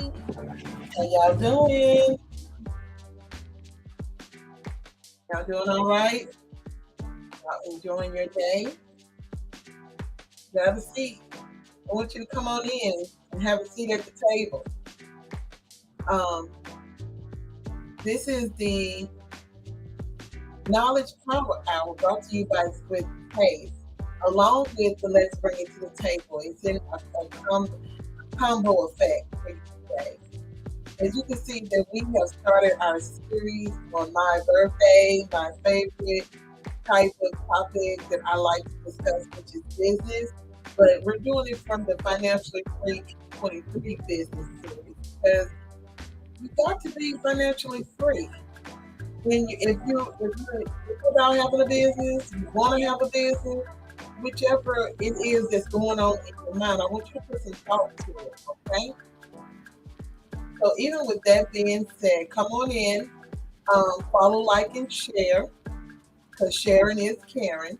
How y'all doing? Y'all doing all right? Y'all enjoying your day? Grab a seat. I want you to come on in and have a seat at the table. Um, this is the Knowledge Power Hour brought to you by Swift Pace, along with the Let's Bring It to the Table. It's in a combo effect for you today. As you can see, that we have started our series on my birthday, my favorite type of topic that I like to discuss, which is business. But we're doing it from the Financially Free 23 business series because you got to be financially free. If you about having a business, you want to have a business, whichever it is that's going on in your mind, I want you to put some thought to it. Okay. So even with that being said, come on in, follow, like, and share because sharing is caring.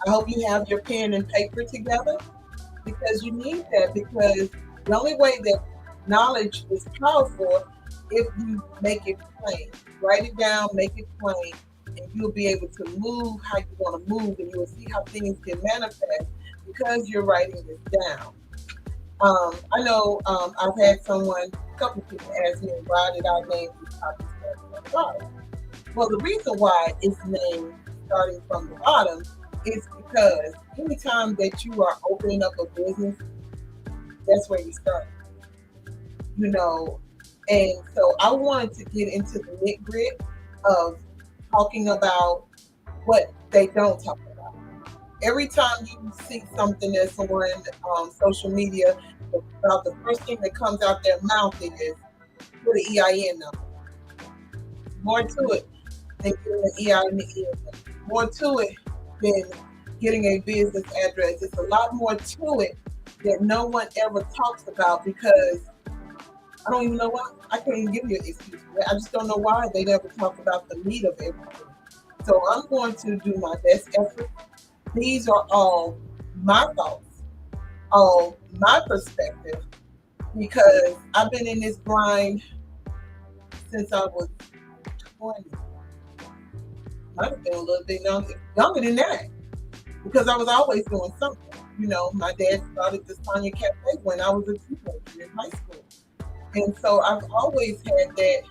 I hope you have your pen and paper together because you need that because the only way that knowledge is powerful if you make it plain. Write it down, make it plain, and you'll be able to move how you want to move and you'll see how things can manifest because you're writing this down. I know I've had a couple people ask me why did I name this topic starting from the bottom. Well, the reason why it's named starting from the bottom is because anytime that you are opening up a business, that's where you start. You know, and so I wanted to get into the nit grit of talking about what they don't talk about. Every time you see something that's on social media, about the first thing that comes out their mouth is put an EIN number. More to it than getting an EIN. More to it than getting a business address. It's a lot more to it that no one ever talks about because I don't even know why. I can't even give you an excuse for that. I just don't know why they never talk about the meat of everything. So I'm going to do my best effort. These are all my thoughts, all my perspective, because I've been in this grind since I was 20. Might have been a little bit younger than that, because I was always doing something. You know, my dad started the Sonya Cafe when I was a teenager in high school. And so I've always had that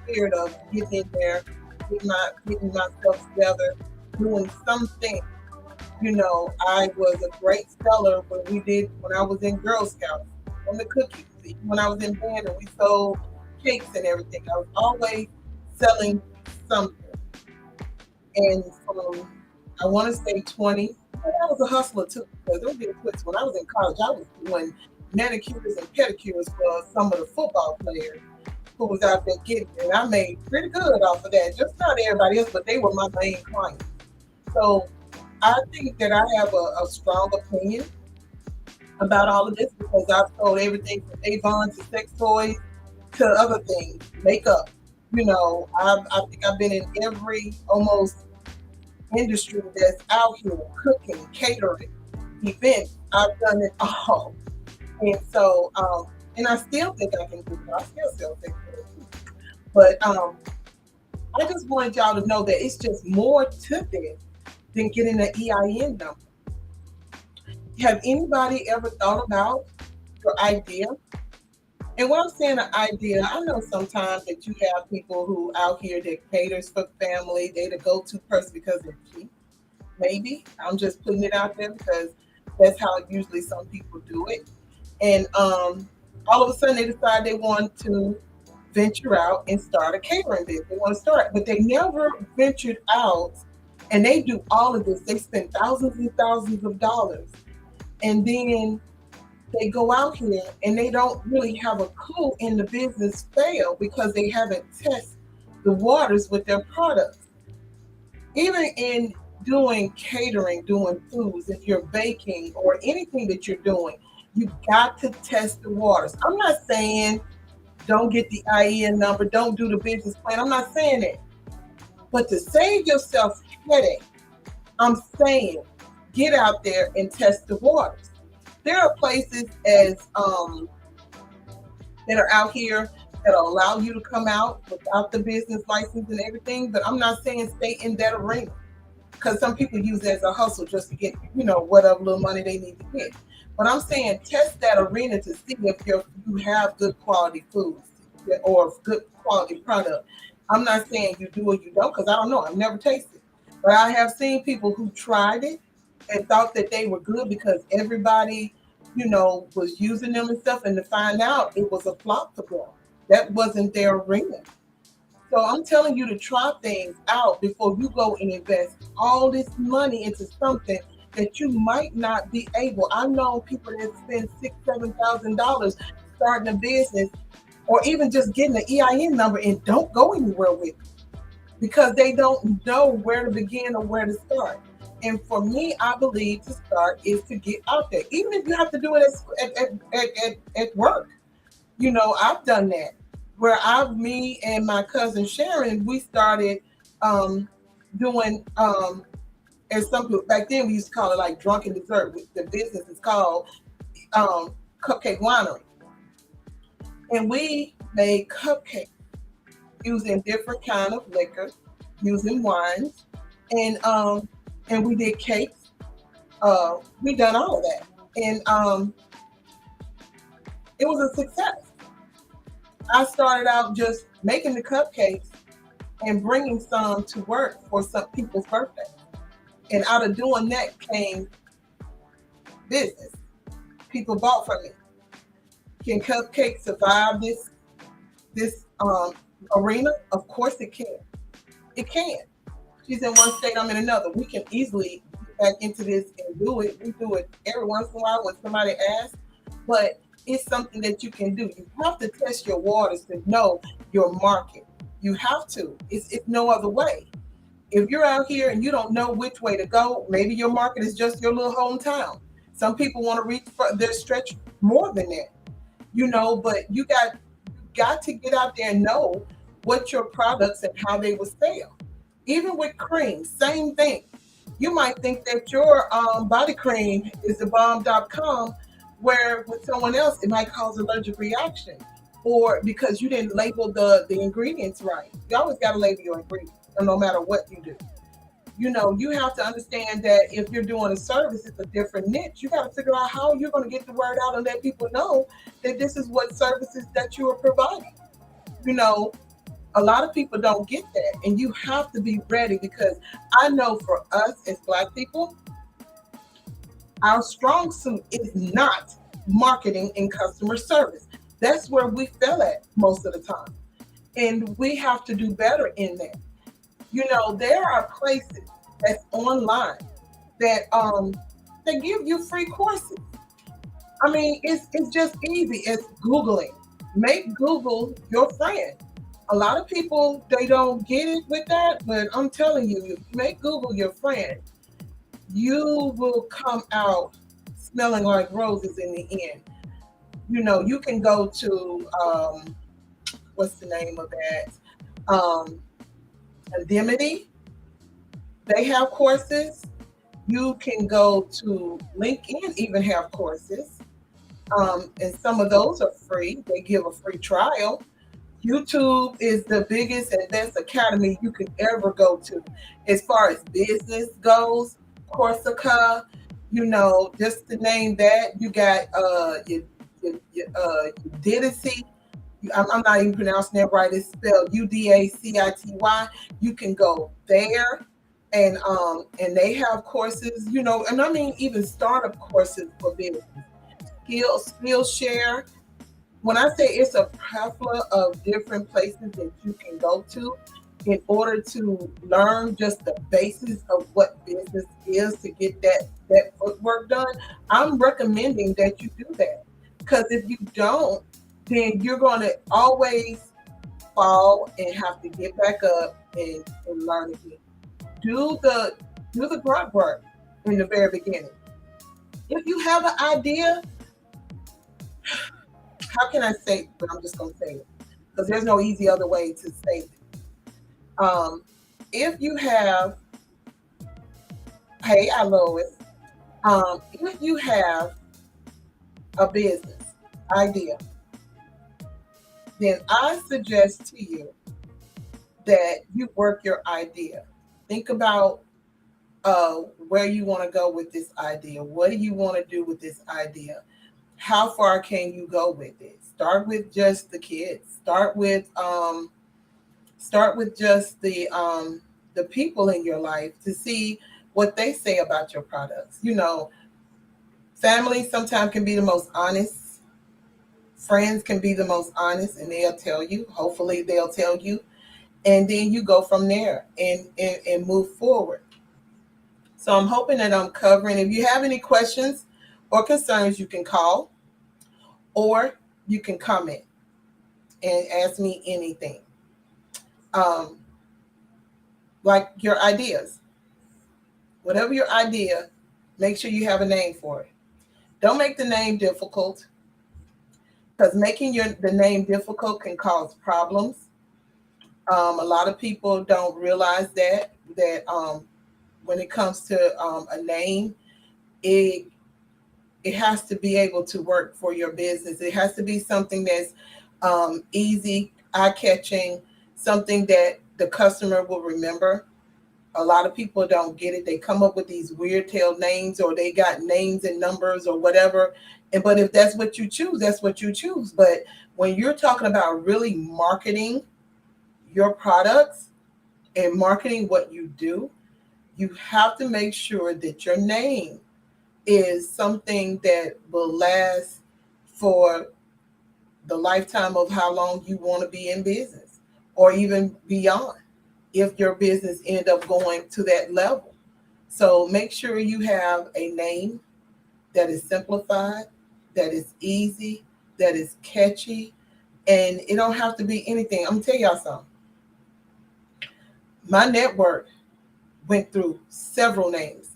spirit of getting in there, getting myself together, doing something. You know, I was a great seller when I was in Girl Scouts on the cookies. When I was in band and we sold cakes and everything, I was always selling something. And from I want to say 20, but I was a hustler too. Because don't get it twisted. When I was in college, I was doing manicures and pedicures for some of the football players who was out there getting it. And I made pretty good off of that. Just not everybody else, but they were my main clients. So I think that I have a strong opinion about all of this because I've sold everything from Avon to sex toys to other things, makeup. You know, I think I've been in every almost industry that's out here, cooking, catering, events. I've done it all. And so, and I still think I can do it. I still sell sex toys. But I just wanted y'all to know that it's just more to this than getting an EIN number. Have anybody ever thought about your idea? And when I'm saying an idea, I know sometimes that you have people who out here that caters for family, they the go-to person because they're cheap. Maybe I'm just putting it out there because that's how usually some people do it. And all of a sudden they decide they want to venture out and start a catering business. They want to start, but they never ventured out. And they do all of this. They spend thousands and thousands of dollars, and then they go out here and they don't really have a clue in the business fail because they haven't tested the waters with their products. Even in doing catering, doing foods, if you're baking or anything that you're doing, you got to test the waters. I'm not saying don't get the IEN number, don't do the business plan. I'm not saying that. But to save yourself headache, I'm saying get out there and test the waters. There are places as that are out here that'll allow you to come out without the business license and everything. But I'm not saying stay in that arena, because some people use it as a hustle just to get, whatever little money they need to get. But I'm saying test that arena to see if you have good quality foods or good quality product. I'm not saying you do or you don't, because I don't know. I've never tasted. But I have seen people who tried it and thought that they were good because everybody, was using them and stuff, and to find out it was a flop for them. That wasn't their arena. So I'm telling you to try things out before you go and invest all this money into something that you might not be able. I know people that spend $6,000, $7,000 starting a business, or even just getting an EIN number and don't go anywhere with it because they don't know where to begin or where to start. And for me, I believe to start is to get out there, even if you have to do it at work. I've done that where me and my cousin Sharon, we started doing, as some people back then we used to call it like drunken dessert. The business is called Cupcake Winery, and we made cupcakes using different kind of liquor, using wines, and we did cakes. We done all of that, and it was a success. I started out just making the cupcakes and bringing some to work for some people's birthday. And out of doing that came business. People bought from me. Can cupcakes survive this arena? Of course it can. It can. She's in one state, I'm in another. We can easily get back into this and do it. We do it every once in a while when somebody asks, but it's something that you can do. You have to test your waters to know your market. You have to. It's no other way. If you're out here and you don't know which way to go, maybe your market is just your little hometown. Some people want to reach for their stretch more than that, but you got to get out there and know what your products and how they will sell. Even with cream, same thing. You might think that your body cream is the bomb.com, where with someone else it might cause allergic reaction, or because you didn't label the ingredients right. You always got to label your ingredients, no matter what you do. You have to understand that if you're doing a service, it's a different niche. You got to figure out how you're going to get the word out and let people know that this is what services that you are providing. A lot of people don't get that, and you have to be ready, because I know for us as Black people, our strong suit is not marketing and customer service. That's where we fail at most of the time. And we have to do better in that. There are places that's online that they give you free courses. I mean, it's just easy. It's Googling. Make Google your friend. A lot of people, they don't get it with that, but I'm telling you, if you make Google your friend, you will come out smelling like roses in the end. You can go to what's the name of that? Indemnity. They have courses. You can go to LinkedIn, even have courses. And some of those are free. They give a free trial. YouTube is the biggest and best academy you can ever go to. As far as business goes, Corsica, just to name that, you got Udacity. I'm not even pronouncing that right. It's spelled Udacity. You can go there, and they have courses, and I mean even startup courses for business. Skillshare. When I say it's a plethora of different places that you can go to in order to learn just the basis of what business is to get that footwork done, I'm recommending that you do that. Because if you don't, then you're going to always fall and have to get back up and learn again. Do the grunt work in the very beginning. If you have an idea, how can I say it? But I'm just going to say it because there's no easy other way to say it. If you have, hey, Lois, if you have a business idea then I suggest to you that you work your idea. Think about where you want to go with this idea. What do you want to do with this idea? How far can you go with it? Start with just the kids. Start with just the people in your life to see what they say about your products. Family sometimes can be the most honest. Friends can be the most honest, and they'll tell you. Hopefully, they'll tell you, and then you go from there and move forward. So I'm hoping that I'm covering. If you have any questions or concerns, you can call or you can comment and ask me anything. Um, like your ideas, whatever your idea, make sure you have a name for it. Don't make the name difficult, because making the name difficult can cause problems. A lot of people don't realize that when it comes to a name, it it has to be able to work for your business. It has to be something that's easy, eye catching, something that the customer will remember. A lot of people don't get it. They come up with these weird tail names, or they got names and numbers or whatever. But if that's what you choose, that's what you choose. But when you're talking about really marketing your products and marketing what you do, you have to make sure that your name is something that will last for the lifetime of how long you want to be in business, or even beyond, if your business end up going to that level. So make sure you have a name that is simplified, that is easy, that is catchy, and it don't have to be anything. I'm gonna tell y'all something. My network went through several names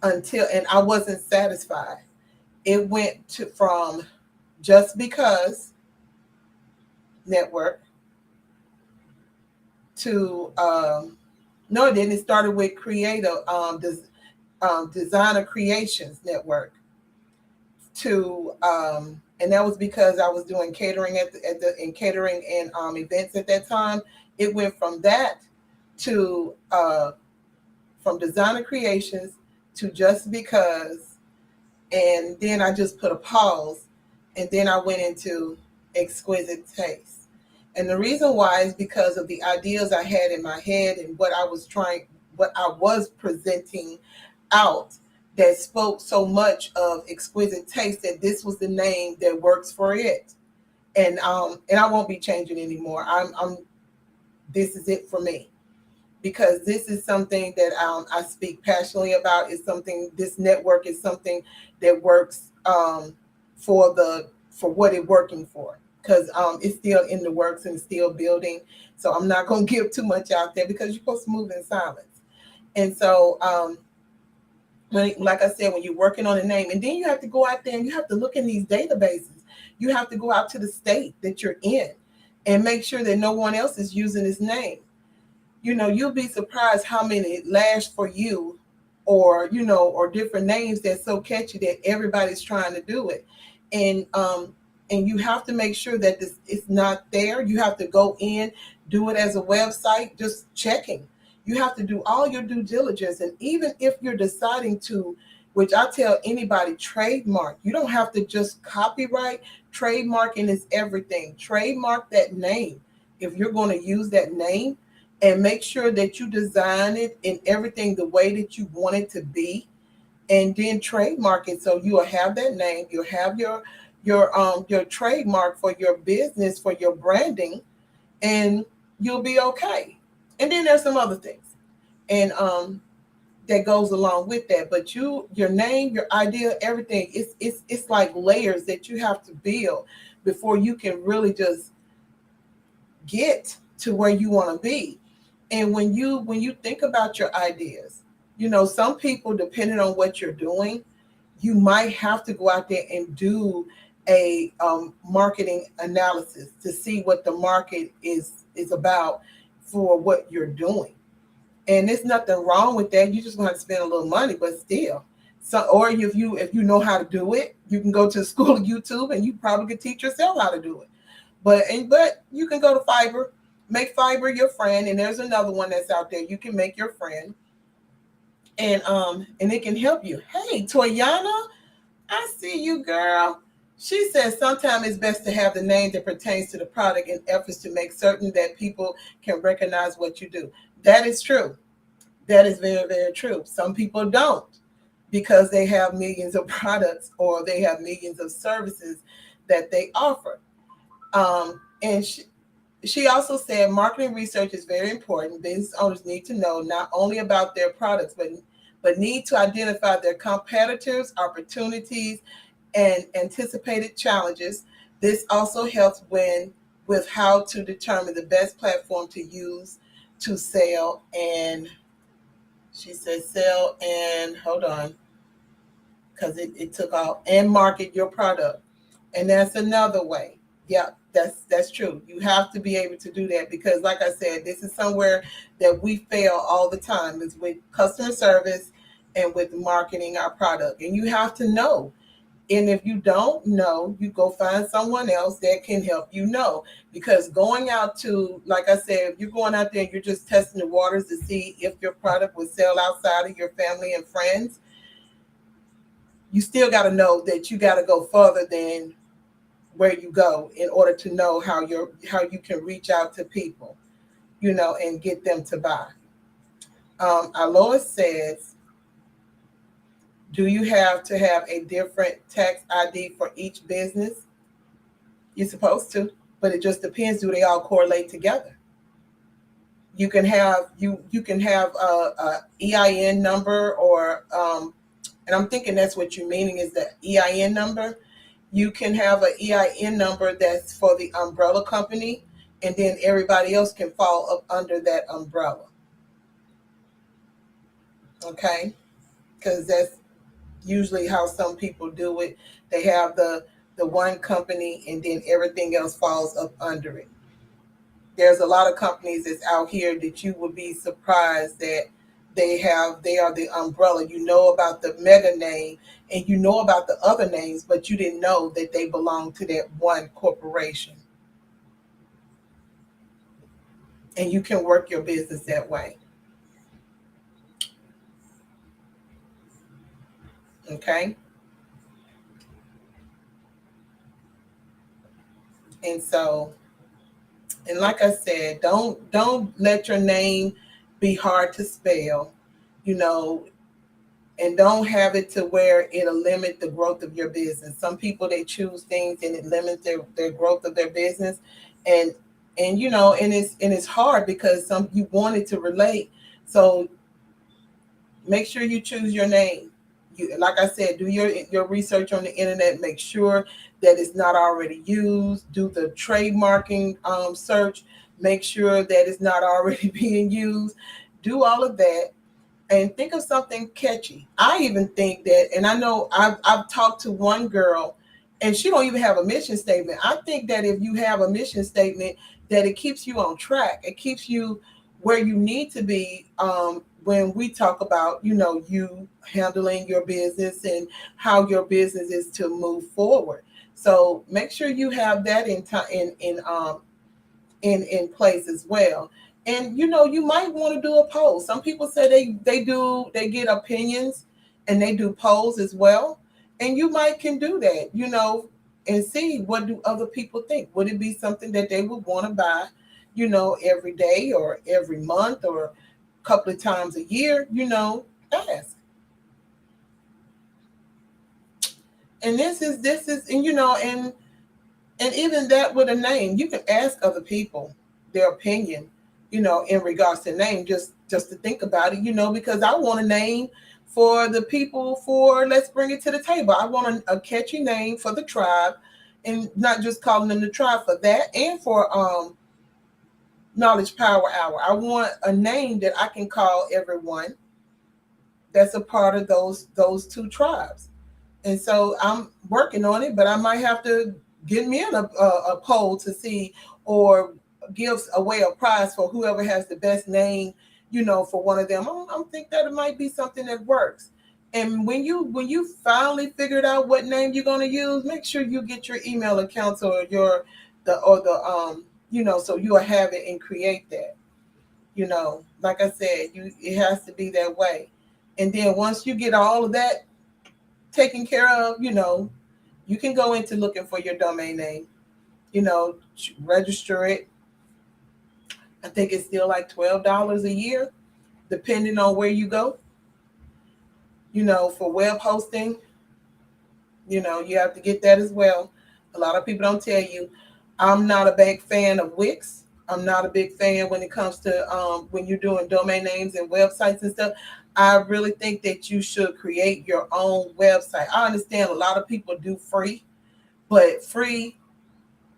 and I wasn't satisfied. It went from Just Because Network to no, it didn't. It started with Designer Creations Network to and that was because I was doing catering in catering and events at that time. It went from that to from Designer Creations to Just Because, and then I just put a pause, and then I went into Exquisite Taste. And the reason why is because of the ideas I had in my head and what I was presenting out, that spoke so much of Exquisite Taste that this was the name that works for it. And I won't be changing anymore. I'm This is it for me, because this is something that I speak passionately about. This network is something that works for what it's working for, because it's still in the works and still building. So I'm not going to give too much out there, because you're supposed to move in silence. And so like I said, when you're working on a name, and then you have to go out there and you have to look in these databases. You have to go out to the state that you're in and make sure that no one else is using this name. You'll be surprised how many last for you, or different names that's so catchy that everybody's trying to do it. And you have to make sure that this is not there. You have to go in, do it as a website, just checking. You have to do all your due diligence. And even if you're deciding to, which I tell anybody, trademark. You don't have to just copyright. Trademarking is everything. Trademark that name. If you're going to use that name, and make sure that you design it in everything the way that you want it to be, and then trademark it. So you'll have that name, you'll have your trademark for your business, for your branding, and you'll be okay. And then there's some other things, and that goes along with that. But your name, your idea, everything, it's like layers that you have to build before you can really just get to where you want to be. And when you think about your ideas, some people, depending on what you're doing, you might have to go out there and do a marketing analysis to see what the market is about for what you're doing. And there's nothing wrong with that. You just going to spend a little money, but still. So, or if you know how to do it, you can go to the school of YouTube and you probably could teach yourself how to do it. But you can go to Fiverr, make Fiverr your friend, and there's another one that's out there you can make your friend, and it can help you. Hey, Toyana, I see you, girl. She says sometimes it's best to have the name that pertains to the product in efforts to make certain that people can recognize what you do. That is true. That is very, very true. Some people don't because they have millions of products or they have millions of services that they offer. And she also said marketing research is very important. Business owners need to know not only about their products, but need to identify their competitors, opportunities, and anticipated challenges. This also helps when with how to determine the best platform to use to sell and she said sell and hold on because it took off and market your product. And that's another way. Yeah, that's true. You have to be able to do that because like I said, this is somewhere that we fail all the time is with customer service and with marketing our product. And you have to know. And if you don't know, you go find someone else that can help you know. Because going out to, like I said, if you're going out there and you're just testing the waters to see if your product would sell outside of your family and friends, you still got to know that you got to go further than where you go in order to know how you can reach out to people, and get them to buy. Alois says, do you have to have a different tax ID for each business? You're supposed to, but it just depends. Do they all correlate together? You can have a EIN number or and I'm thinking that's what you're meaning is the EIN number. You can have an EIN number that's for the umbrella company, and then everybody else can fall up under that umbrella. Okay, because that's usually how some people do it. They have the one company, and then everything else falls up under it. There's a lot of companies that's out here that you would be surprised that they are the umbrella. You know about the mega name and you know about the other names, but you didn't know that they belong to that one corporation. And you can work your business that way. Okay. And so, and like I said, don't let your name be hard to spell. You know, and don't have it to where it'll limit the growth of your business. Some people they choose things and it limits their growth of their business, and and it's hard because some you want it to relate. So make sure you choose your name. You, like I said, do your research on the internet. Make sure that it's not already used. Do the trademarking search. Make sure that it's not already being used. Do all of that and think of something catchy. I even think that, and I know I've talked to one girl, and she don't even have a mission statement. I think that if you have a mission statement, that it keeps you on track. It keeps you where you need to be. When we talk about, you handling your business and how your business is to move forward. So make sure you have that in place as well. And you might want to do a poll. Some people say they get opinions and they do polls as well. And you might can do that, and see what do other people think. Would it be something that they would want to buy, every day or every month or a couple of times a year, ask. And this is and even that with a name, you can ask other people their opinion, in regards to name, just to think about it, because I want a name for the people for let's bring it to the table. I want a catchy name for the tribe, and not just calling them the tribe for that, and for Knowledge Power Hour. I want a name that I can call everyone that's a part of those two tribes. And so I'm working on it, but I might have to get me in a poll to see, or gives away a prize for whoever has the best name, for one of them. I'm think that it might be something that works. And when you finally figured out what name you're going to use, make sure you get your email accounts or your so you'll have it and create that. Like I said, it has to be that way. And then once you get all of that taken care of, you can go into looking for your domain name, you know, register it. I think it's still like $12 a year, depending on where you go. For web hosting, you have to get that as well. A lot of people don't tell you. I'm not a big fan of Wix. I'm not a big fan when it comes to when you're doing domain names and websites and stuff. I really think that you should create your own website. I understand a lot of people do free, but free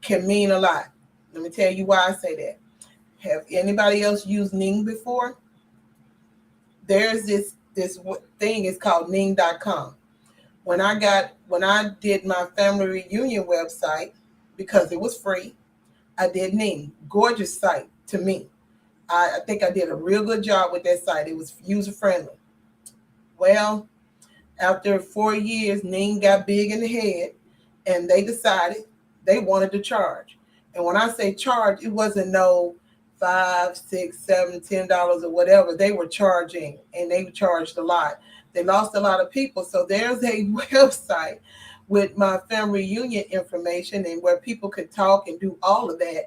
can mean a lot. Let me tell you why I say that. Have anybody else used Ning before? There's this thing. It's called Ning.com. When I did my family reunion website, because it was free, I did Ning. Gorgeous site to me. I think I did a real good job with that site. It was user friendly. Well, after 4 years, Ning got big in the head, and they decided they wanted to charge. And when I say charge, it wasn't no $5, $6, $7, $10 or whatever. They were charging, and they charged a lot. They lost a lot of people. So there's a website with my family reunion information and where people could talk and do all of that.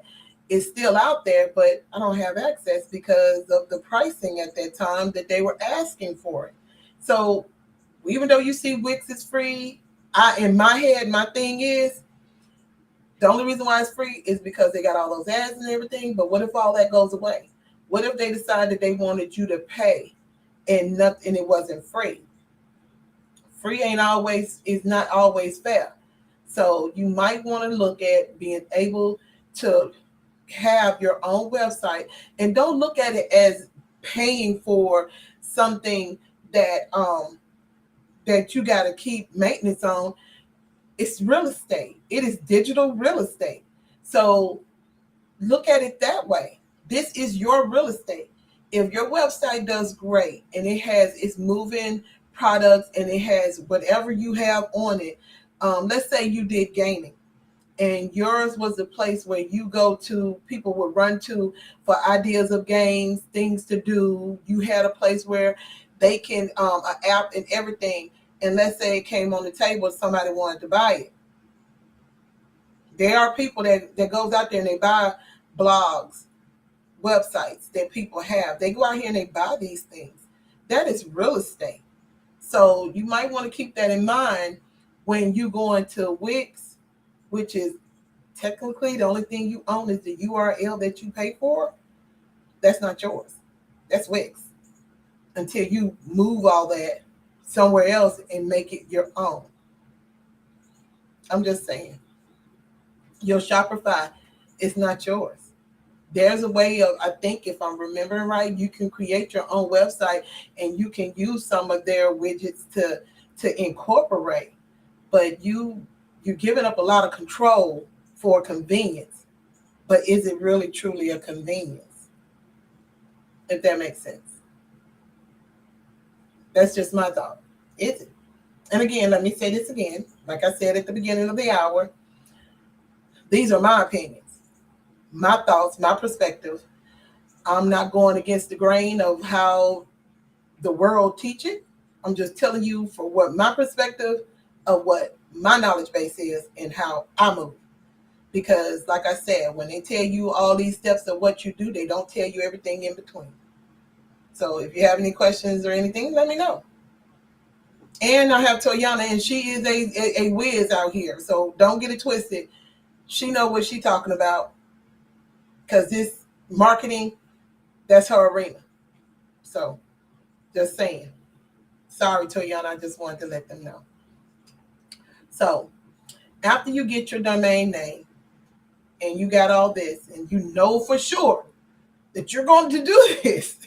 It's still out there, but I don't have access because of the pricing at that time that they were asking for it. So even though you see Wix is free, in my head, my thing is the only reason why it's free is because they got all those ads and everything. But what if all that goes away? What if they decided they wanted you to pay and nothing, and it wasn't free? Free is not always fair. So you might want to look at being able to have your own website, and don't look at it as paying for something that you got to keep maintenance on. It's real estate. It is digital real estate. So look at it that way. This is your real estate. If your website does great and it's moving products and it has whatever you have on it, let's say you did gaming and yours was a place where you go to, people would run to for ideas of games, things to do. You had a place where they can, an app and everything. And let's say it came on the table, somebody wanted to buy it. There are people that goes out there and they buy blogs, websites that people have. They go out here and they buy these things. That is real estate. So you might want to keep that in mind when you go into Wix, which is technically the only thing you own is the URL that you pay for. That's not yours. That's Wix. Until you move all that somewhere else and make it your own. I'm just saying. Your Shopify is not yours. There's a way of, I think if I'm remembering right, you can create your own website and you can use some of their widgets to incorporate. But you're giving up a lot of control for convenience. But is it really truly a convenience? If that makes sense. That's just my thought. Is it? And again, let me say this again. Like I said at the beginning of the hour, these are my opinions, my thoughts, my perspective. I'm not going against the grain of how the world teach it. I'm just telling you for what my perspective of what my knowledge base is and how I move. Because like I said, when they tell you all these steps of what you do, they don't tell you everything in between. So if you have any questions or anything, let me know. And I have Toyana, and she is a whiz out here. So don't get it twisted. She know what she's talking about. Because this marketing, that's her arena. So just saying. Sorry, Toyana, I just wanted to let them know. So after you get your domain name and you got all this and you know for sure that you're going to do this,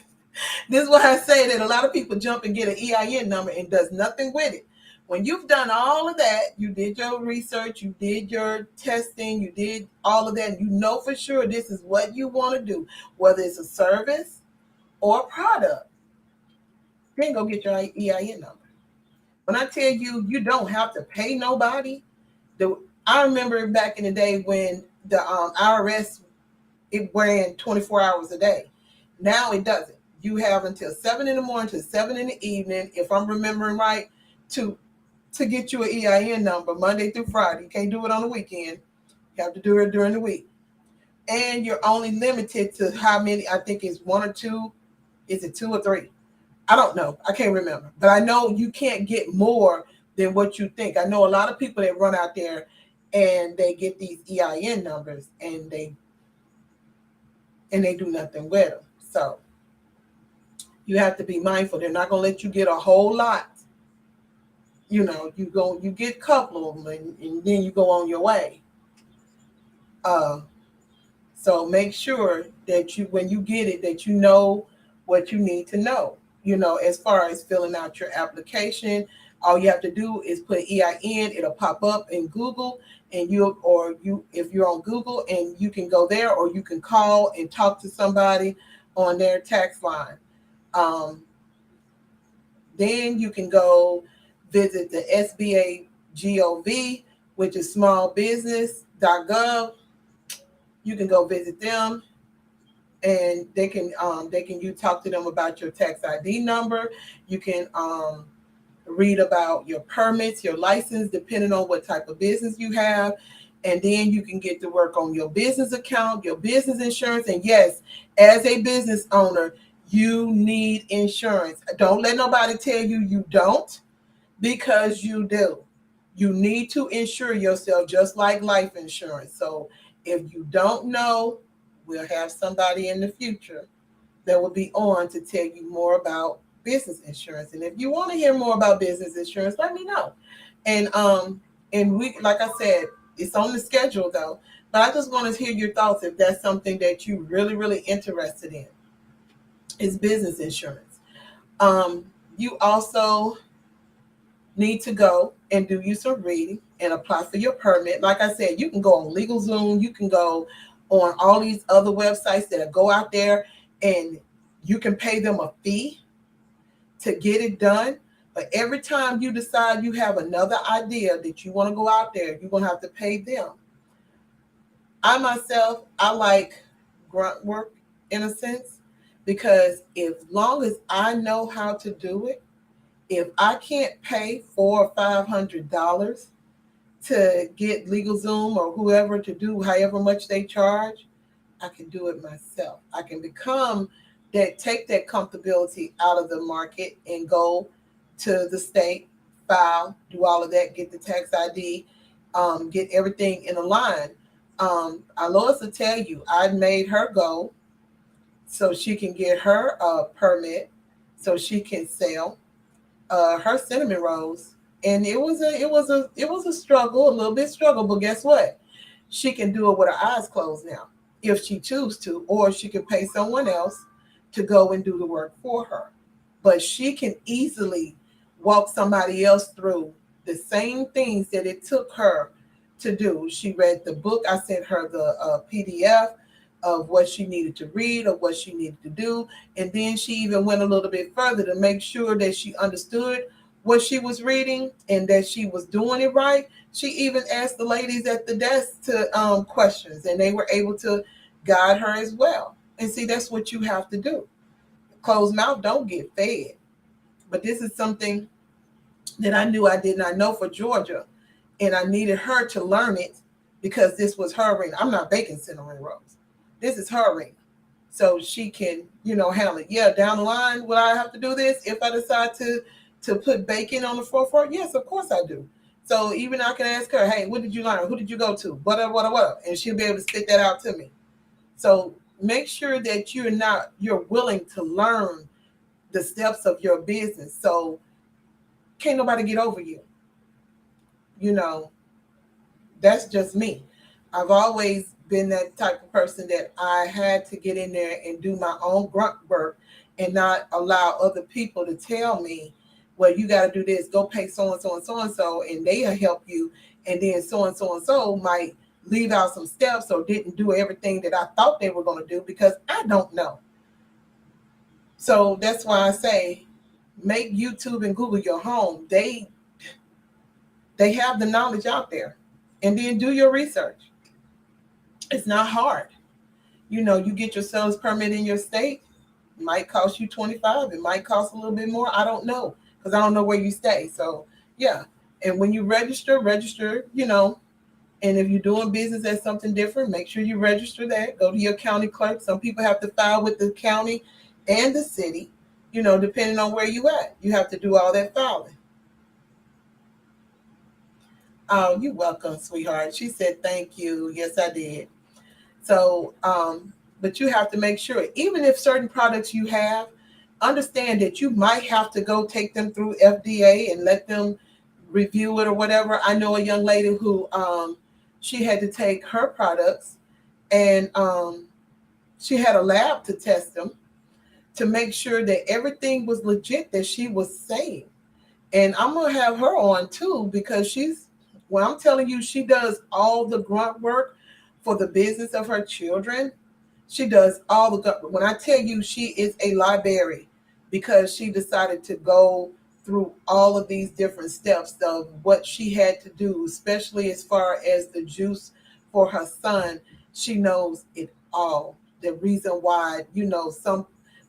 this is why I say that a lot of people jump and get an EIN number and does nothing with it. When you've done all of that, you did your research, you did your testing, you did all of that, and you know for sure this is what you want to do, whether it's a service or a product, then go get your EIN number. When I tell you, you don't have to pay nobody. I remember back in the day when the IRS, it ran 24 hours a day. Now it doesn't. You have until 7 in the morning to 7 in the evening, if I'm remembering right, to get you an EIN number Monday through Friday. You can't do it on the weekend. You have to do it during the week. And you're only limited to how many, I think it's one or two. Is it two or three? I don't know. I can't remember. But I know you can't get more than what you think. I know a lot of people that run out there and they get these EIN numbers and they do nothing with them. So you have to be mindful. They're not going to let you get a whole lot. You get a couple of them and then you go on your way. So make sure that when you get it, that you know what you need to know. As far as filling out your application, all you have to do is put EIN. It'll pop up in Google, and if you're on Google, and you can go there, or you can call and talk to somebody on their tax line. Then you can go visit the SBA Gov, which is smallbusiness.gov. You can go visit them, and you talk to them about your tax ID number. You can read about your permits, your license, depending on what type of business you have. And then you can get to work on your business account, your business insurance. And yes, as a business owner, you need insurance. Don't let nobody tell you you don't, because you do. You need to insure yourself, just like life insurance. So if you don't know, we'll have somebody in the future that will be on to tell you more about business insurance. And if you want to hear more about business insurance, let me know. And we, like I said, it's on the schedule though. But I just want to hear your thoughts if that's something that you really, really interested in. Is business insurance. You also need to go and do you some reading and apply for your permit. Like I said, you can go on LegalZoom. You can go on all these other websites that go out there, and you can pay them a fee to get it done. But every time you decide you have another idea that you want to go out there, you're going to have to pay them. I myself, I like grunt work in a sense, because as long as I know how to do it, if I can't pay $400 or $500 to get LegalZoom or whoever to do however much they charge, I can do it myself. I can take that comfortability out of the market and go to the state, file, do all of that, get the tax ID, get everything in a line. Lois will tell you, I made her go so she can get her permit, so she can sell her cinnamon rolls. And it was a struggle, a little bit struggle, but guess what? She can do it with her eyes closed now, if she chooses to, or she can pay someone else to go and do the work for her. But she can easily walk somebody else through the same things that it took her to do. She read the book. I sent her the PDF of what she needed to read, of what she needed to do. And then she even went a little bit further to make sure that she understood what she was reading and that she was doing it right. She even asked the ladies at the desk to questions, and they were able to guide her as well. And see, that's what you have to do. Closed mouth don't get fed. But this is something that I knew I did not know for Georgia, and I needed her to learn it because this was her arena. I'm not baking cinnamon rolls. This is her arena. So she can, handle it. Yeah, down the line, will I have to do this if I decide to put bacon on the forefront? Yes, of course I do. So even I can ask her, hey, what did you learn? Who did you go to? What? And she'll be able to spit that out to me. So make sure that you're willing to learn the steps of your business. So can't nobody get over you. That's just me. I've always been that type of person that I had to get in there and do my own grunt work and not allow other people to tell me, well, you got to do this, go pay so-and-so and so-and-so, and they'll help you. And then so-and-so and so might leave out some steps or didn't do everything that I thought they were going to do because I don't know. So that's why I say, make YouTube and Google your home. They have the knowledge out there. And then do your research. It's not hard. You get your sales permit in your state. It might cost you 25. It might cost a little bit more. I don't know because I don't know where you stay. So yeah. And when you register, and if you're doing business as something different, make sure you register that. Go to your county clerk. Some people have to file with the county and the city, depending on where you at. You have to do all that filing. Oh, you're welcome, sweetheart. She said thank you. Yes, I did. So, but you have to make sure, even if certain products you have, understand that you might have to go take them through FDA and let them review it or whatever. I know a young lady who she had to take her products and she had a lab to test them to make sure that everything was legit that she was saying. And I'm gonna have her on too because well, I'm telling you, she does all the grunt work for the business of her children. She does all the when I tell you she is a library because she decided to go through all of these different steps of what she had to do, especially as far as the juice for her son. She knows it all. The reason why,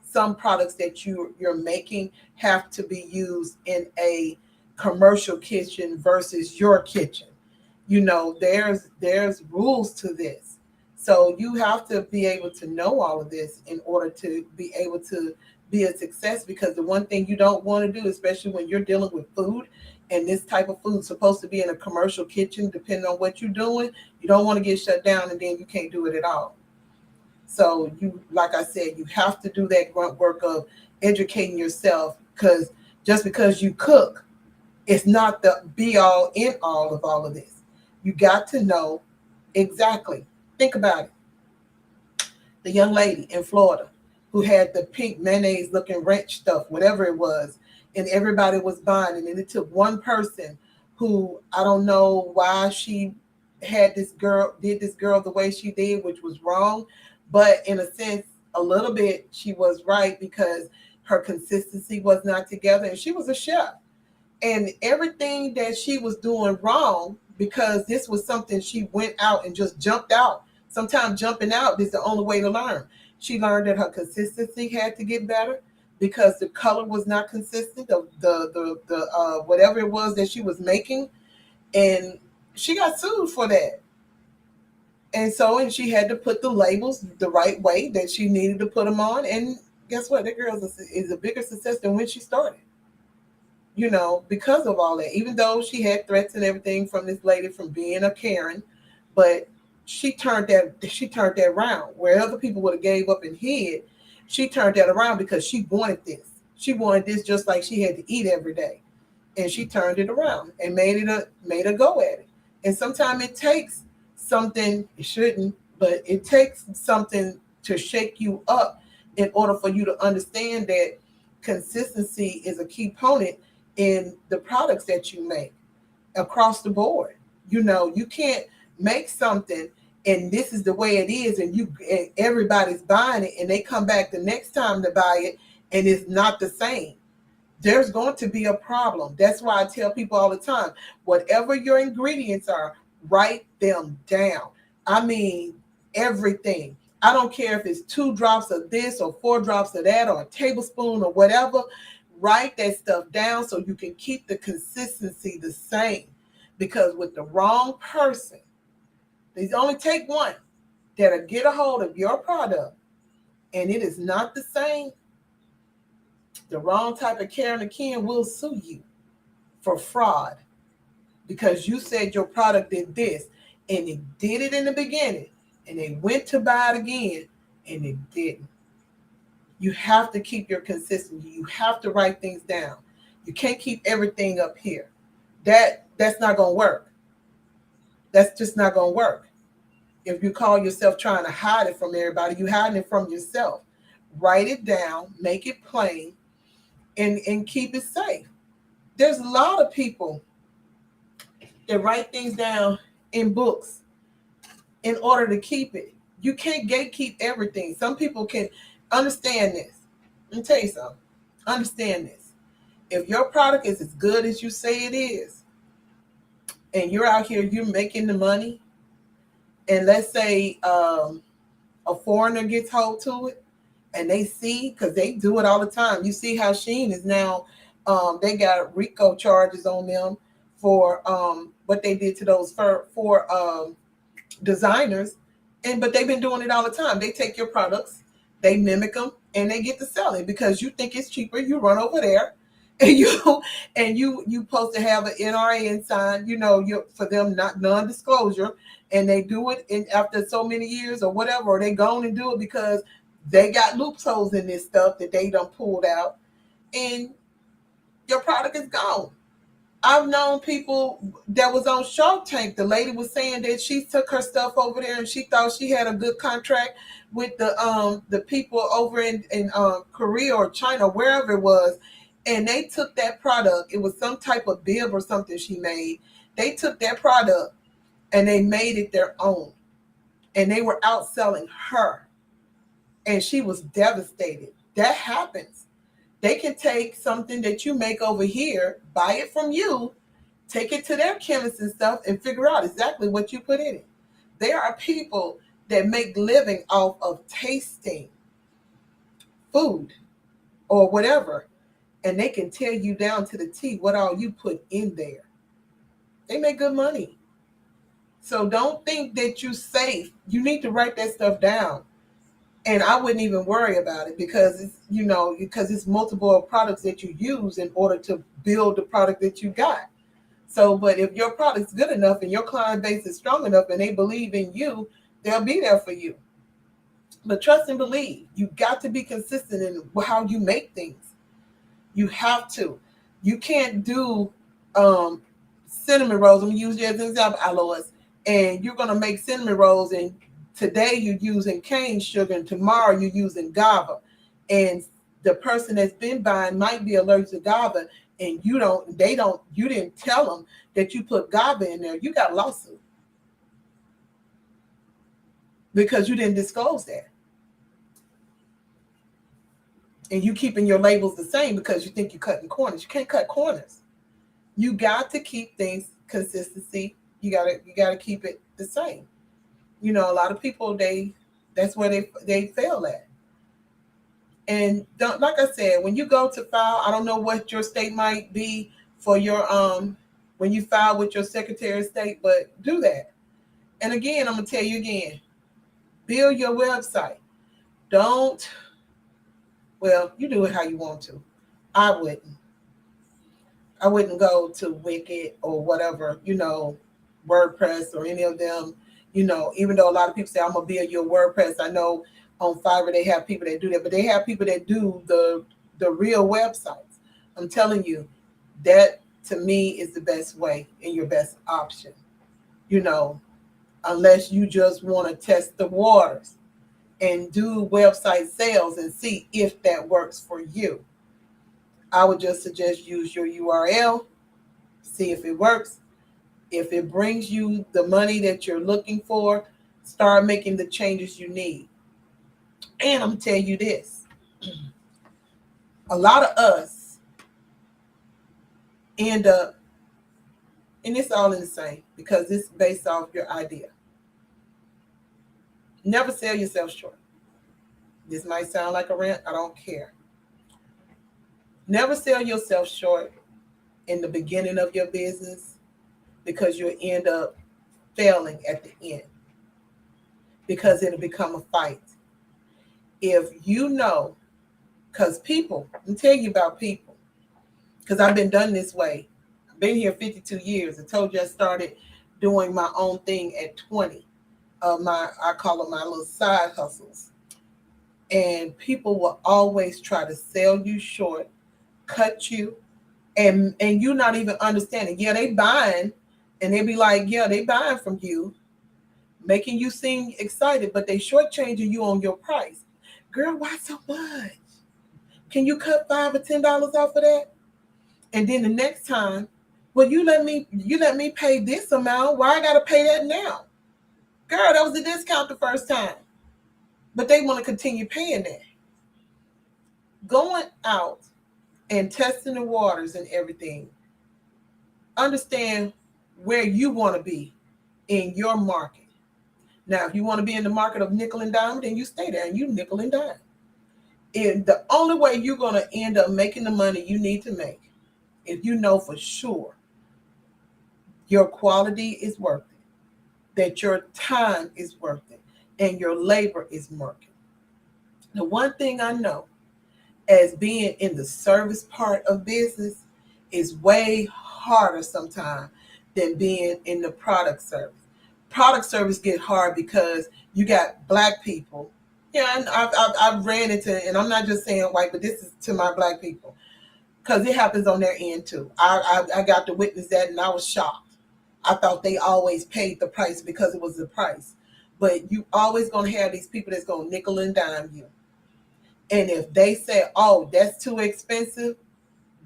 some products that you're making have to be used in a commercial kitchen versus your kitchen. There's rules to this. So you have to be able to know all of this in order to be able to be a success, because the one thing you don't want to do, especially when you're dealing with food, and this type of food is supposed to be in a commercial kitchen, depending on what you're doing, you don't want to get shut down and then you can't do it at all. So like I said, you have to do that grunt work of educating yourself, because just because you cook, it's not the be all in all of this. You got to know exactly. Think about it. The young lady in Florida who had the pink mayonnaise looking ranch stuff, whatever it was, and everybody was buying it. And it took one person who, I don't know why she did this girl the way she did, which was wrong. But in a sense, a little bit, she was right, because her consistency was not together. And she was a chef. And everything that she was doing wrong, because this was something she went out and just jumped out. Sometimes jumping out is the only way to learn. She learned that her consistency had to get better because the color was not consistent of the whatever it was that she was making, and she got sued for that. And she had to put the labels the right way that she needed to put them on. And guess what? That girl is a bigger success than when she started, because of all that. Even though she had threats and everything from this lady from being a Karen, but she turned that around. Where other people would have gave up and hid, she turned that around because she wanted this. She wanted this just like she had to eat every day. And she turned it around and made a go at it. And sometimes it takes something, it shouldn't, but it takes something to shake you up in order for you to understand that consistency is a key component in the products that you make across the board. You can't make something and this is the way it is, and everybody's buying it, and they come back the next time to buy it and it's not the same. There's going to be a problem. That's why I tell people all the time, whatever your ingredients are, write them down. I mean, everything. I don't care if it's 2 drops of this or 4 drops of that or a tablespoon or whatever. Write that stuff down so you can keep the consistency the same. Because with the wrong person, these only take one that'll get a hold of your product and it is not the same. The wrong type of Karen or Ken will sue you for fraud because you said your product did this and it did it in the beginning and they went to buy it again and it didn't. You have to keep your consistency. You have to write things down. You can't keep everything up here. That's not going to work. That's just not going to work. If you call yourself trying to hide it from everybody, you're hiding it from yourself. Write it down, make it plain, and keep it safe. There's a lot of people that write things down in books in order to keep it. You can't gatekeep everything. Some people can understand this. Let me tell you something. Understand this. If your product is as good as you say it is, and you're out here, you're making the money, and let's say a foreigner gets hold to it, and they see, because they do it all the time. You see how Shein is now, they got RICO charges on them for what they did to those four designers, and but they've been doing it all the time. They take your products, they mimic them, and they get to selling because you think it's cheaper. You run over there, and you supposed to have an NRN sign, you for them not non-disclosure, and they do it in after so many years or whatever, or they go on and do it because they got loopholes in this stuff that they done pulled out, and your product is gone. I've known people that was on Shark Tank. The lady was saying that she took her stuff over there and she thought she had a good contract with the people over in Korea or China, wherever it was, and they took that product. It was some type of bib or something she made. They took that product and they made it their own, and they were outselling her, and she was devastated. That happens. They can take something that you make over here, buy it from you, take it to their chemists and stuff, and figure out exactly what you put in it. There are people that make living off of tasting food or whatever, and they can tell you down to the T what all you put in there. They make good money. So don't think that you're safe. You need to write that stuff down. And I wouldn't even worry about it because it's multiple products that you use in order to build the product that you got. So, but if your product's good enough and your client base is strong enough and they believe in you, they'll be there for you. But trust and believe. You got to be consistent in how you make things. You have to. You can't do cinnamon rolls. I'm gonna use you as an example, Alois. And you're gonna make cinnamon rolls, and today you're using cane sugar, and tomorrow you're using GABA. And the person that's been buying might be allergic to GABA, and you didn't tell them that you put GABA in there. You got a lawsuit because you didn't disclose that. And you keeping your labels the same because you think you're cutting corners. You can't cut corners. You got to keep things consistency. You gotta keep it the same. A lot of people that's where they fail at. And like I said, when you go to file, I don't know what your state might be for your when you file with your Secretary of State, but do that. And again, I'm gonna tell you again, build your website. You do it how you want to. I wouldn't go to Wicked or whatever, WordPress or any of them, even though a lot of people say I'm gonna build your WordPress. I know on Fiverr they have people that do that, but they have people that do the real websites. I'm telling you, that to me is the best way and your best option. Unless you just want to test the waters and do website sales and see if that works for you. I would just suggest use your URL, see if it works. If it brings you the money that you're looking for, start making the changes you need. And I'm going to tell you this. A lot of us end up, and it's all in the same because it's based off your idea. Never sell yourself short. This might sound like a rant. I don't care. Never sell yourself short in the beginning of your business because you'll end up failing at the end because it'll become a fight. If because people, I'm telling you about people, because I've been done this way. I've been here 52 years. I told you I started doing my own thing at 20. I call them my little side hustles. And people will always try to sell you short, cut you, and you not even understanding. Yeah, they buying, and they be like, yeah, they buying from you, making you seem excited, but they shortchanging you on your price. Girl, why so much? Can you cut $5 or $10 off of that? And then the next time, well, you let me pay this amount. Why I gotta pay that now? Girl, that was a discount the first time. But they want to continue paying that. Going out and testing the waters and everything. Understand where you want to be in your market. Now, if you want to be in the market of nickel and dime, then you stay there and you nickel and dime. And the only way you're going to end up making the money you need to make, if you know for sure your quality is worth it, that your time is worth it, and your labor is worth it. The one thing I know as being in the service part of business is way harder sometimes than being in the product service. Product service get hard because you got black people. Yeah, and I've ran into, and I'm not just saying white, but this is to my black people because it happens on their end too. I got to witness that, and I was shocked. I thought they always paid the price because it was the price, but you always gonna have these people that's gonna nickel and dime you. And if they say, "Oh, that's too expensive,"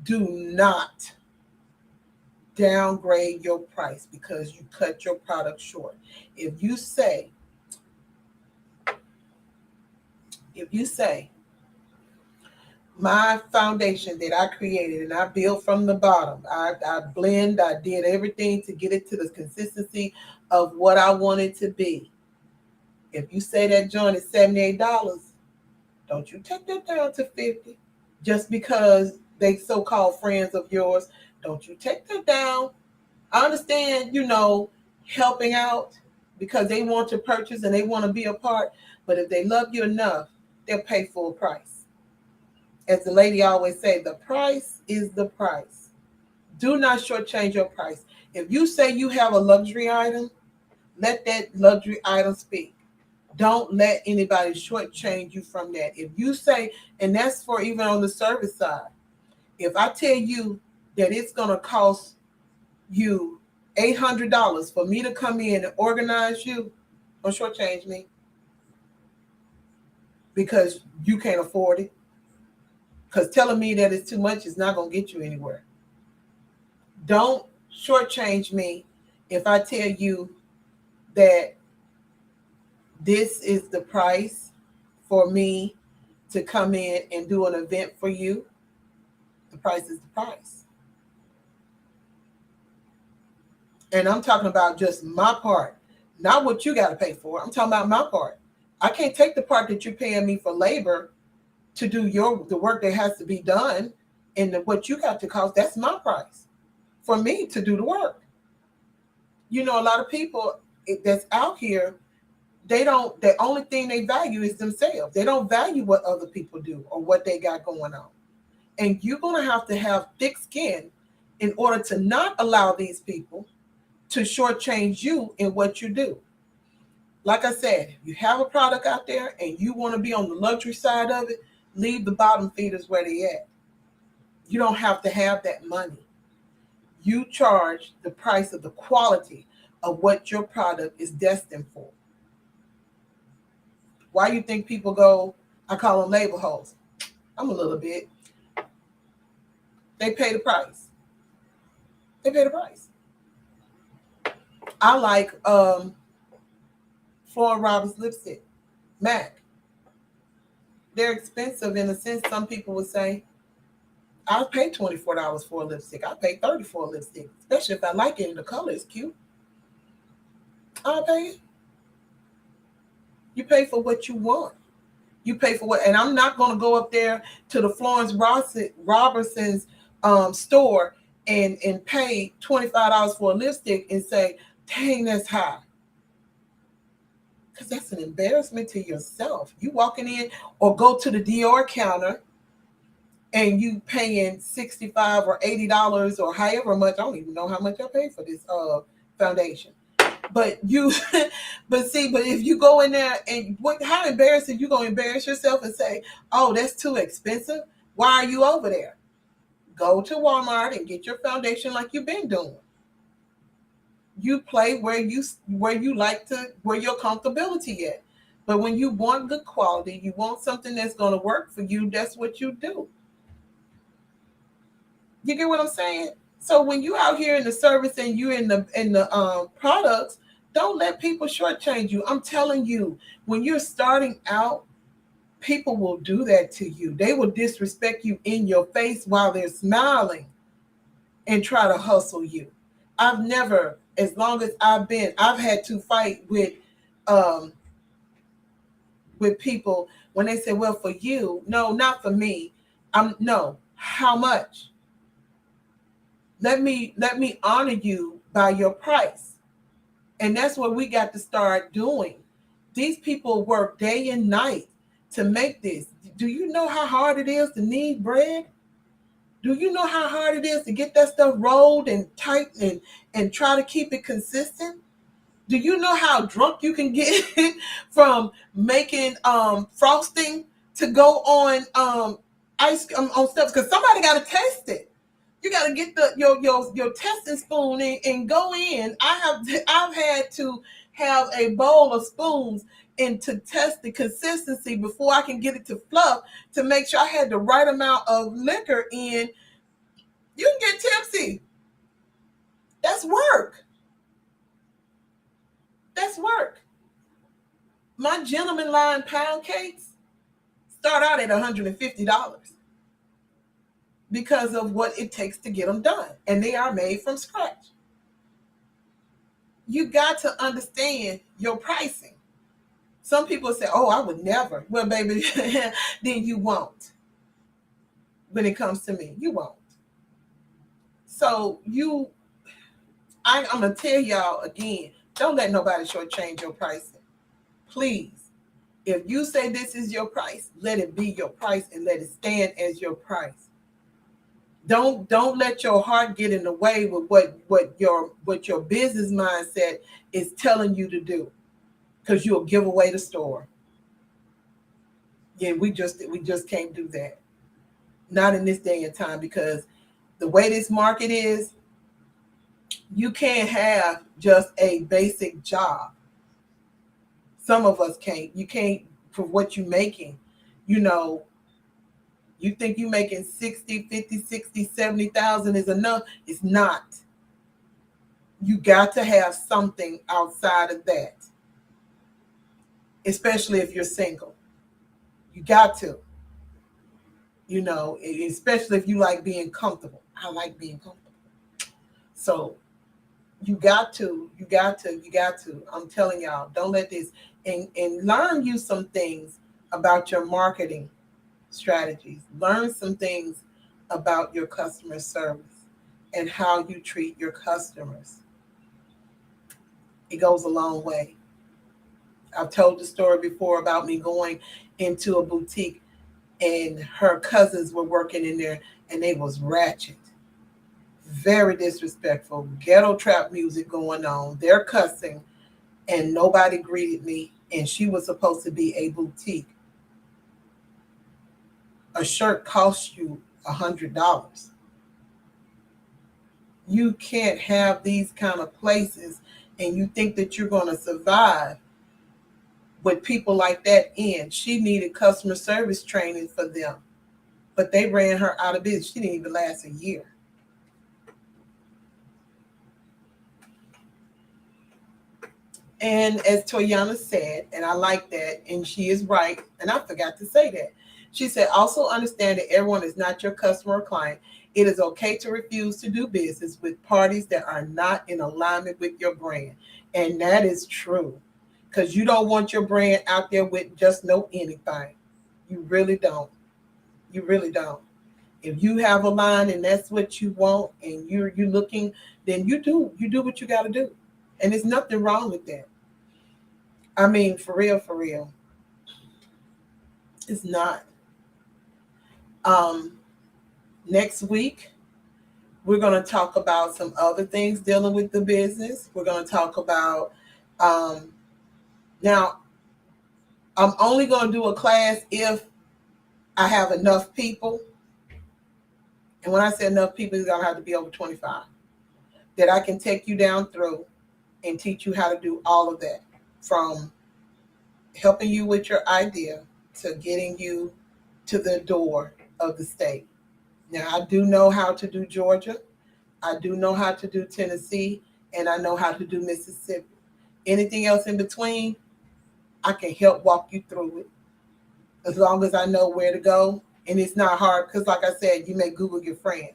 do not downgrade your price because you cut your product short. If you say, my foundation that I created and I built from the bottom, I blend, I did everything to get it to the consistency of what I wanted to be. If you say that joint is $78, don't you take that down to 50 just because they so-called friends of yours. Don't you take that down. I understand, helping out because they want to purchase and they want to be a part. But if they love you enough, they'll pay full price. As the lady always say, the price is the price. Do not shortchange your price. If you say you have a luxury item, let that luxury item speak. Don't let anybody shortchange you from that. If you say, and that's for even on the service side, if I tell you that it's going to cost you $800 for me to come in and organize you, don't shortchange me because you can't afford it. Because telling me that it's too much is not going to get you anywhere. Don't shortchange me if I tell you that this is the price for me to come in and do an event for you. The price is the price. And I'm talking about just my part, not what you got to pay for. I'm talking about my part. I can't take the part that you're paying me for labor to do the work that has to be done, and what you got to cost. That's my price for me to do the work. A lot of people that's out here, the only thing they value is themselves. They don't value what other people do or what they got going on. And you're going to have thick skin in order to not allow these people to shortchange you in what you do. Like I said, if you have a product out there and you want to be on the luxury side of it, leave the bottom feeders where they at. You don't have to have that money. You charge the price of the quality of what your product is destined for. Why you think people go, I call them label holes? I'm a little bit. They pay the price. I like Flora Roberts lipstick, MAC. They're expensive in a sense. Some people would say, I'll pay $24 for a lipstick. I'll pay $30 for a lipstick, especially if I like it and the color is cute. I'll pay it. You pay for what you want. You pay for what, and I'm not going to go up there to the Florence Robertson's store and pay $25 for a lipstick and say, dang, that's high. Because that's an embarrassment to yourself. You walking in or go to the Dior counter and you paying $65 or $80 or however much. I don't even know how much I paid for this foundation. But if you go in there and how embarrassing, you going to embarrass yourself and say, oh, that's too expensive. Why are you over there? Go to Walmart and get your foundation like you've been doing. You play where you like to, where your comfortability at. But when you want good quality, you want something that's going to work for you, that's what you do. You get what I'm saying? So when you out here in the service and you in the products, don't let people shortchange you. I'm telling you, when you're starting out, people will do that to you. They will disrespect you in your face while they're smiling and try to hustle you. I've never, as long as I've had to fight with with people when they say, well, for you. No, not for me. No, how much? Let me honor you by your price. And that's what we got to start doing. These people work day and night to make this. Do you know how hard it is to knead bread? Do you know how hard it is to get that stuff rolled and tight and try to keep it consistent? Do you know how drunk you can get from making frosting to go on ice on stuff? Because somebody got to test it. You got to get your testing spoon and go in. I've had to have a bowl of spoons and to test the consistency before I can get it to fluff to make sure I had the right amount of liquor in. You can get tipsy. That's work. That's work. My gentleman line pound cakes start out at $150 because of what it takes to get them done. And they are made from scratch. You got to understand your pricing. Some people say, oh, I would never. Well, baby, then you won't. When it comes to me, you won't. So I'm going to tell y'all again, don't let nobody shortchange your pricing. Please. If you say this is your price, let it be your price and let it stand as your price. Don't let your heart get in the way with what your business mindset is telling you to do, because you'll give away the store. Yeah, we just can't do that. Not in this day and time, because the way this market is, you can't have just a basic job. Some of us can't. You can't, for what you're making. You think you're making 60, 50, 60, 70,000 is enough. It's not. You got to have something outside of that, especially if you're single. You got to. Especially if you like being comfortable. I like being comfortable. So you got to. I'm telling y'all, don't let this, and learn you some things about your marketing strategies. Learn some things about your customer service and how you treat your customers. It goes a long way. I've told the story before about me going into a boutique and her cousins were working in there and they was ratchet, very disrespectful, ghetto trap music going on. They're cussing and nobody greeted me, and she was supposed to be a boutique. A shirt costs you $100. You can't have these kind of places and you think that you're going to survive with people like that in. She needed customer service training for them, but they ran her out of business. She didn't even last a year. And as Toyana said, and I like that, and she is right, and I forgot to say that. She said, also understand that everyone is not your customer or client. It is okay to refuse to do business with parties that are not in alignment with your brand. And that is true, because you don't want your brand out there with just no anything. You really don't. You really don't. If you have a line and that's what you want and you're looking, then you do what you got to do. And there's nothing wrong with that. I mean, for real. It's not. Next week, we're going to talk about some other things dealing with the business. We're going to talk about, now, I'm only going to do a class if I have enough people. And when I say enough people, it's going to have to be over 25. That I can take you down through and teach you how to do all of that, from helping you with your idea to getting you to the door of the state. Now, I do know how to do Georgia. I do know how to do Tennessee, and I know how to do Mississippi. Anything else in between, I can help walk you through it, as long as I know where to go. And it's not hard, because like I said, you may Google your friend,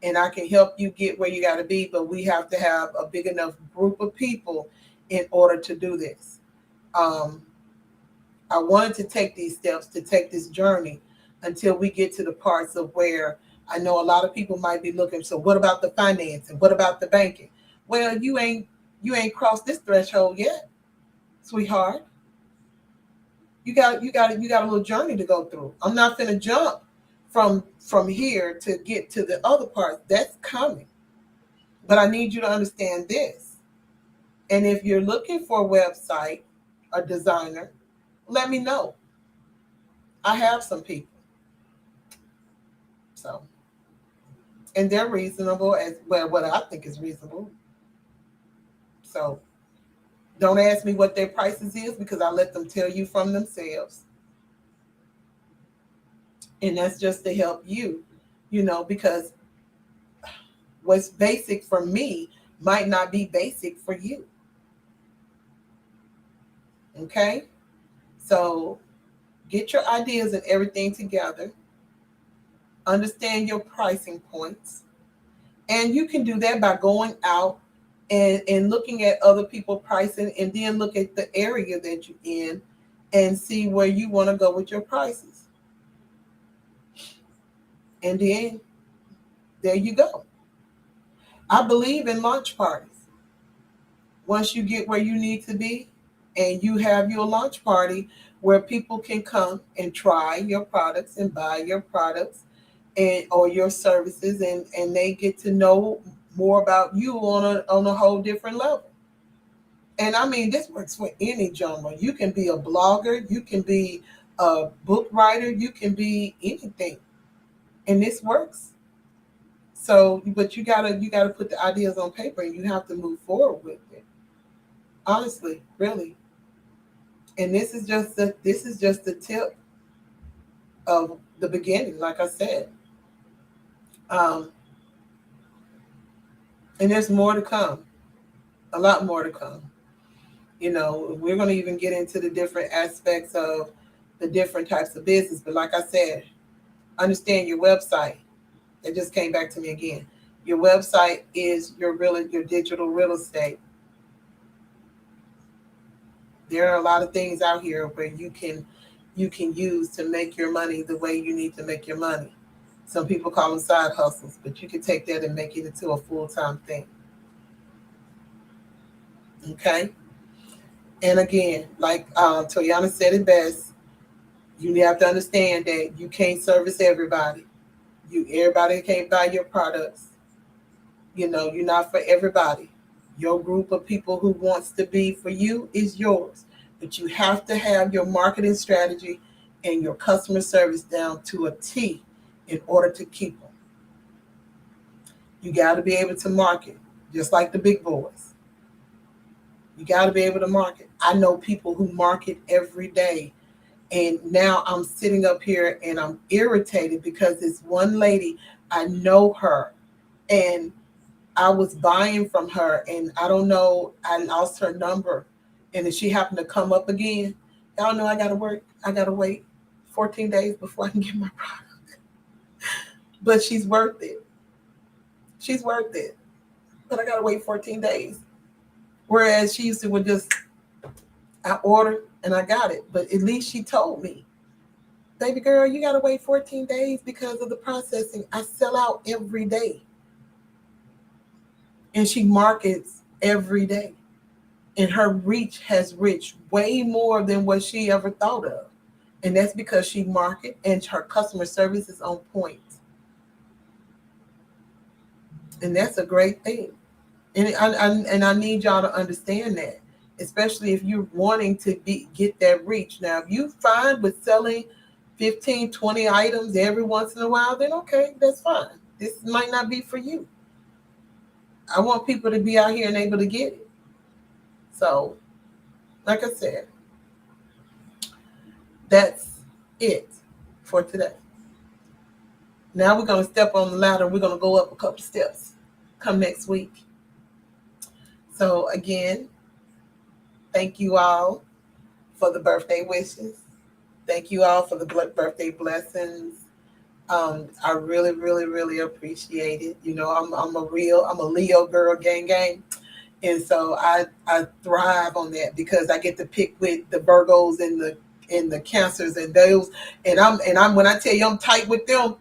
and I can help you get where you got to be, but we have to have a big enough group of people in order to do this. Um, I wanted to take these steps, to take this journey until we get to the parts of where I know a lot of people might be looking. So what about the financing? What about the banking? Well, you ain't crossed this threshold yet, sweetheart. You got a little journey to go through. I'm not gonna jump from here to get to the other part. That's coming. But I need you to understand this. And if you're looking for a website, a designer, let me know. I have some people. So, and they're reasonable as well, what I think is reasonable. So don't ask me what their prices is because I let them tell you from themselves. And that's just to help you, because what's basic for me might not be basic for you. Okay? So get your ideas and everything together. Understand your pricing points. And you can do that by going out and looking at other people pricing and then look at the area that you're in and see where you want to go with your prices. And then there you go. I believe in launch parties. Once you get where you need to be and you have your launch party where people can come and try your products and buy your products and or your services and they get to know more about you on a whole different level. And I mean this works for any genre. You can be a blogger, you can be a book writer, you can be anything. And this works. So but you gotta put the ideas on paper and you have to move forward with it. Honestly, really. And this is just the tip of the beginning, like I said. Um, and there's more to come, a lot more to come. We're going to even get into the different aspects of the different types of business. But like I said, understand your website. It just came back to me again. Your website is your digital real estate. There are a lot of things out here where you can use to make your money the way you need to make your money. Some people call them side hustles, but you can take that and make it into a full-time thing. Okay. And again, like Toyana said it best, you have to understand that you can't service everybody. Everybody can't buy your products. You're not for everybody. Your group of people who wants to be for you is yours. But you have to have your marketing strategy and your customer service down to a T in order to keep them. You got to be able to market, just like the big boys. You got to be able to market. I know people who market every day. And now I'm sitting up here and I'm irritated because this one lady, I know her. And I was buying from her, and I don't know, I lost her number. And if she happened to come up again, y'all know I got to work. I got to wait 14 days before I can get my product. But she's worth it. She's worth it. But I got to wait 14 days. Whereas she used to would just, I ordered and I got it. But at least she told me, baby girl, you got to wait 14 days because of the processing. I sell out every day. And she markets every day. And her reach has reached way more than what she ever thought of. And that's because she market and her customer service is on point. And that's a great thing. And I need y'all to understand that, especially if you're wanting to get that reach. Now, if you find with selling 15, 20 items every once in a while, then okay, that's fine. This might not be for you. I want people to be out here and able to get it. So, like I said, that's it for today. Now we're going to step on the ladder. We're going to go up a couple steps come next week. So again, thank you all for the birthday wishes. Thank you all for the birthday blessings. I really, really, really appreciate it. I'm a Leo girl, gang, gang. And so I thrive on that because I get to pick with the Virgos and the Cancers and those, and I'm when I tell you I'm tight with them,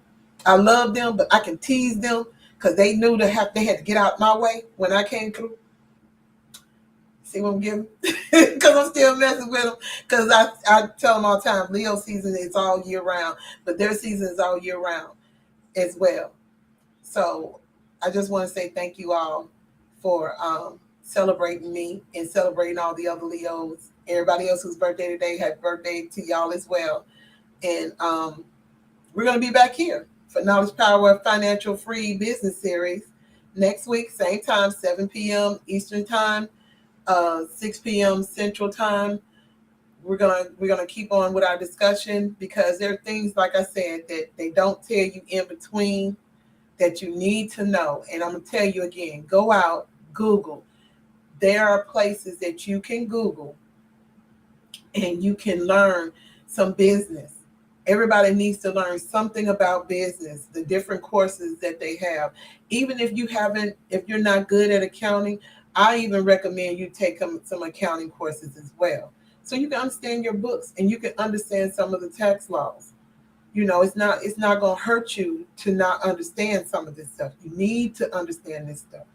I love them, but I can tease them because they knew they had to get out my way when I came through. See what I'm giving? Because I'm still messing with them. Because I tell them all the time, Leo season is all year round, but their season is all year round as well. So I just want to say thank you all for celebrating me and celebrating all the other Leos. Everybody else whose birthday today, happy birthday to y'all as well. And we're going to be back here for Knowledge Power Financial Free Business Series next week, same time, 7 p.m. Eastern Time, 6 p.m. Central Time. We're gonna keep on with our discussion because there are things, like I said, that they don't tell you in between that you need to know. And I'm gonna tell you again, go out, Google. There are places that you can Google and you can learn some business. Everybody needs to learn something about business, the different courses that they have. Even if you're not good at accounting, I even recommend you take some accounting courses as well. So you can understand your books and you can understand some of the tax laws. It's not going to hurt you to not understand some of this stuff. You need to understand this stuff.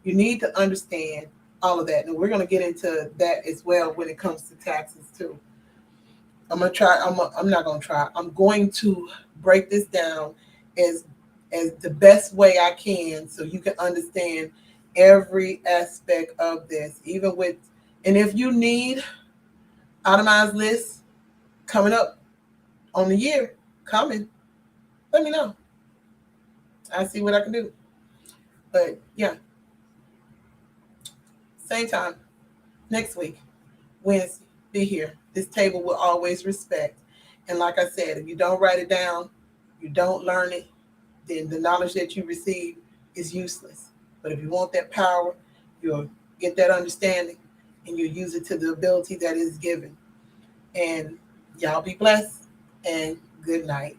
You need to understand all of that. And we're going to get into that as well when it comes to taxes too. I'm gonna try. I'm not gonna try. I'm going to break this down as the best way I can, so you can understand every aspect of this. Even with, and if you need itemized lists coming up on the year coming, let me know. I see what I can do. But yeah, same time next week, Wednesday. Be here. This table will always respect. And like I said, if you don't write it down, you don't learn it, then the knowledge that you receive is useless. But if you want that power, you'll get that understanding and you'll use it to the ability that is given. And y'all be blessed and good night.